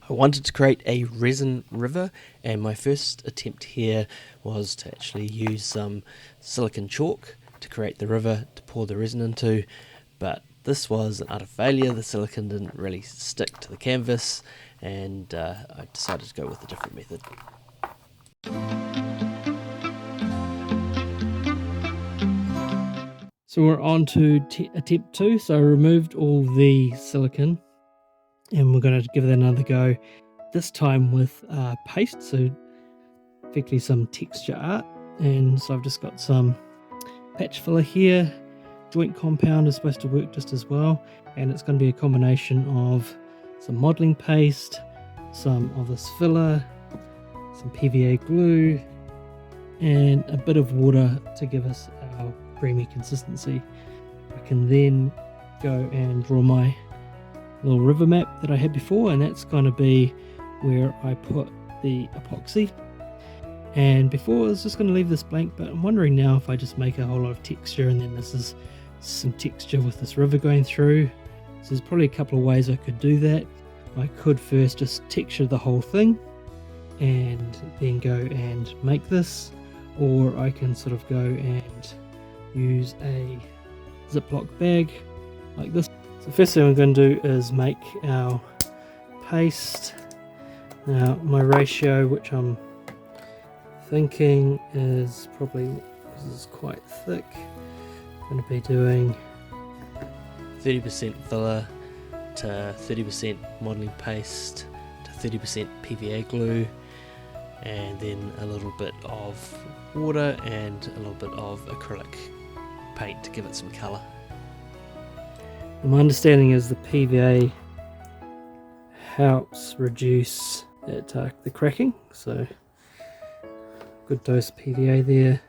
I wanted to create a resin river, and my first attempt here was to actually use some silicon chalk to create the river to pour the resin into, but this was an utter failure. The silicon didn't really stick to the canvas, and I decided to go with a different method. So we're on to attempt 2. So I removed all the silicon and we're going to give it another go, this time with paste, so effectively some texture art. And so I've just got some patch filler here. Joint compound is supposed to work just as well, and it's going to be a combination of some modeling paste, some of this filler, some PVA glue, and a bit of water to give us our creamy consistency. I can then go and draw my little river map that I had before, and that's going to be where I put the epoxy. And before I was just going to leave this blank, but I'm wondering now if I just make a whole lot of texture, and then this is some texture with this river going through. So there's probably a couple of ways I could do that. I could first just texture the whole thing and then go and make this, or I can sort of go and use a Ziploc bag like this. So first thing we're going to do is make our paste. Now my ratio, which I'm thinking is probably, this is quite thick, I'm going to be doing 30% filler to 30% modeling paste to 30% PVA glue, and then a little bit of water and a little bit of acrylic paint to give it some colour. My understanding is the PVA helps reduce the cracking, so good dose of PVA there,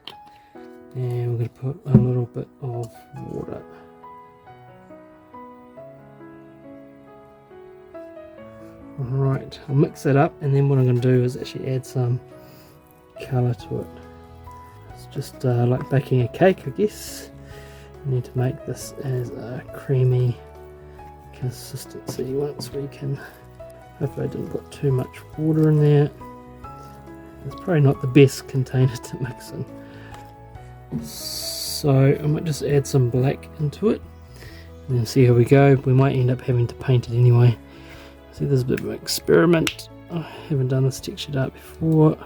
and we're going to put a little bit of water. Alright, I'll mix that up, and then what I'm going to do is actually add some colour to it. It's just like baking a cake, I guess. You need to make this as a creamy consistency once we can. Hopefully I didn't put too much water in there. It's probably not the best container to mix in. So I might just add some black into it and then see how we go. We might end up having to paint it anyway. See, there's a bit of an experiment. I haven't done this textured art before.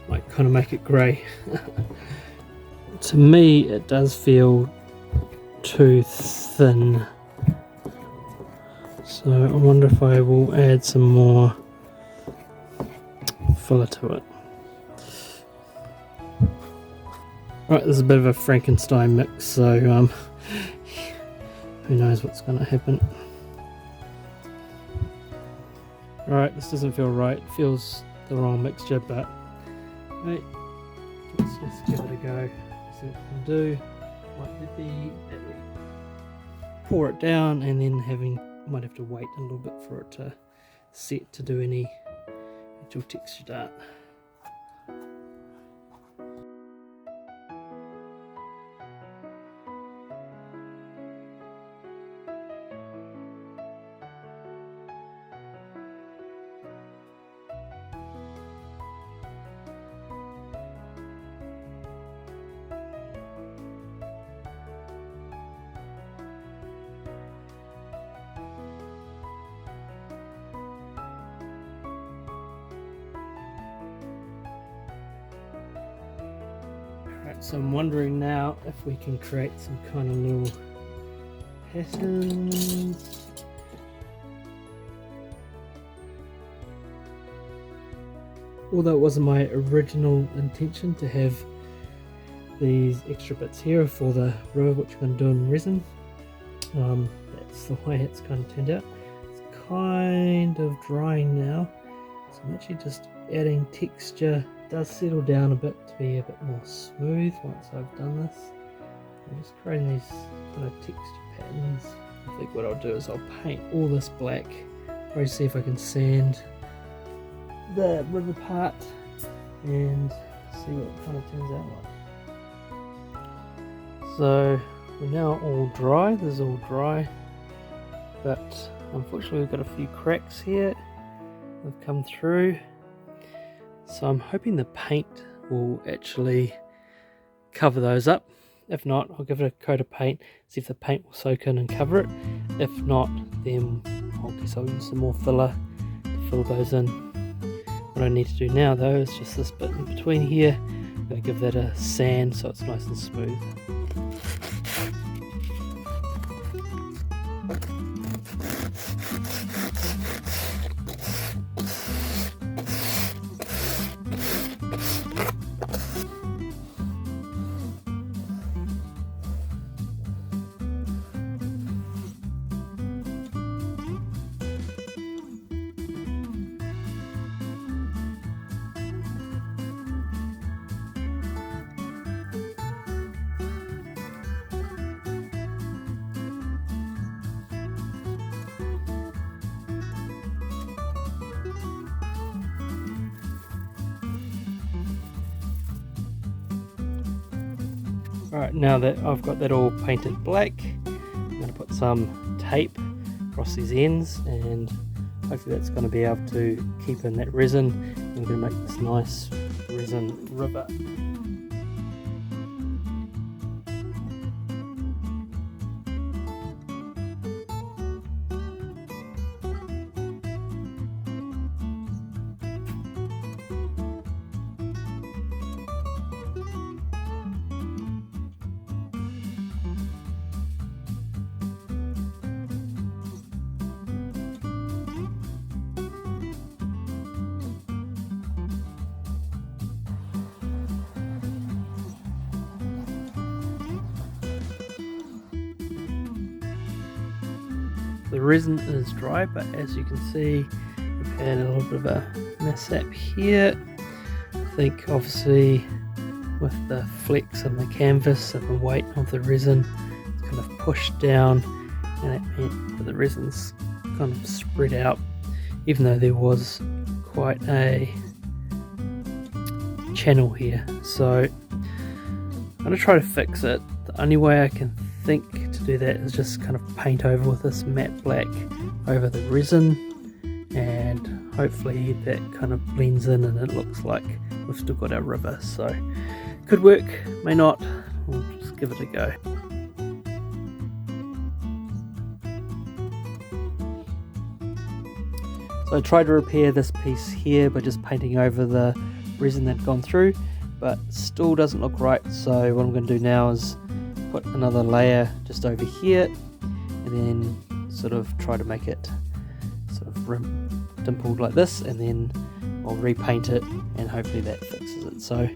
Might kind of make it grey. To me, it does feel too thin. So I wonder if I will add some more filler to it. Right, this is a bit of a Frankenstein mix, so who knows what's going to happen. Alright, this doesn't feel right. It feels the wrong mixture, but right, let's just give it a go. See what we can do. Might be that we pour it down, and then might have to wait a little bit for it to set to do any actual textured art. Right, so I'm wondering now if we can create some kind of little patterns. Although it wasn't my original intention to have these extra bits here for the river, which I'm going to do in resin, that's the way it's kind of turned out. It's kind of drying now, so I'm actually just adding texture. It does settle down a bit to be a bit more smooth once I've done this. I'm just creating these kind of texture patterns. I think what I'll do is I'll paint all this black, probably see if I can sand the river part and see what it kind of turns out like. So we're now all dry. This is all dry, but unfortunately we've got a few cracks here that have come through. So I'm hoping the paint will actually cover those up. If not, I'll give it a coat of paint, see if the paint will soak in and cover it. If not, then I guess I'll use some more filler to fill those in. What I need to do now though is just this bit in between here. I'm going to give that a sand so it's nice and smooth. Alright, now that I've got that all painted black, I'm going to put some tape across these ends, and hopefully that's going to be able to keep in that resin. I'm going to make this nice resin river. The resin is dry, but as you can see, we've had a little bit of a mishap here. I think obviously with the flex of the canvas and the weight of the resin, it's kind of pushed down, and it meant that the resin's kind of spread out, even though there was quite a channel here. So I'm going to try to fix it. The only way I can think to do that is just kind of paint over with this matte black over the resin, and hopefully that kind of blends in and it looks like we've still got our river. So could work, may not, we'll just give it a go. So I tried to repair this piece here by just painting over the resin that had gone through, but still doesn't look right. So what I'm going to do now is put another layer just over here, and then sort of try to make it sort of dimpled like this, and then I'll repaint it and hopefully that fixes it. So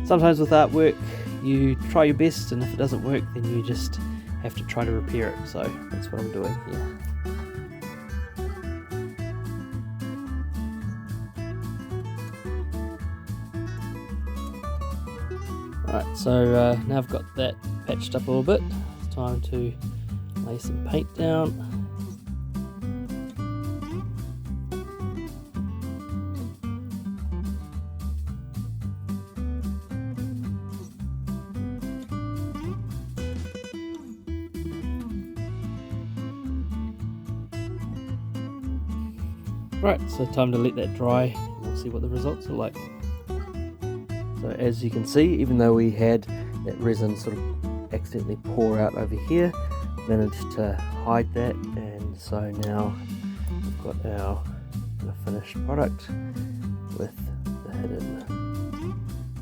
sometimes with artwork you try your best, and if it doesn't work then you just have to try to repair it. So that's what I'm doing here. Alright, so now I've got that patched up a little bit, it's time to lay some paint down. Right, so time to let that dry, and we'll see what the results are like. So as you can see, even though we had that resin sort of accidentally pour out over here, managed to hide that, and so now we've got our finished product with the hidden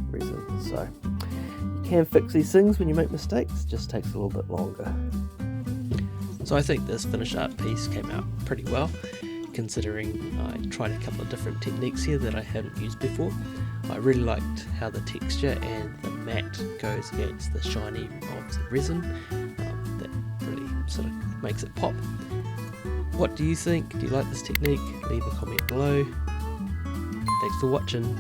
resin. So you can fix these things when you make mistakes, it just takes a little bit longer. So I think this finished art piece came out pretty well, considering I tried a couple of different techniques here that I hadn't used before. I really liked how the texture and the matte goes against the shiny of the resin. That really sort of makes it pop. What do you think? Do you like this technique? Leave a comment below. Thanks for watching.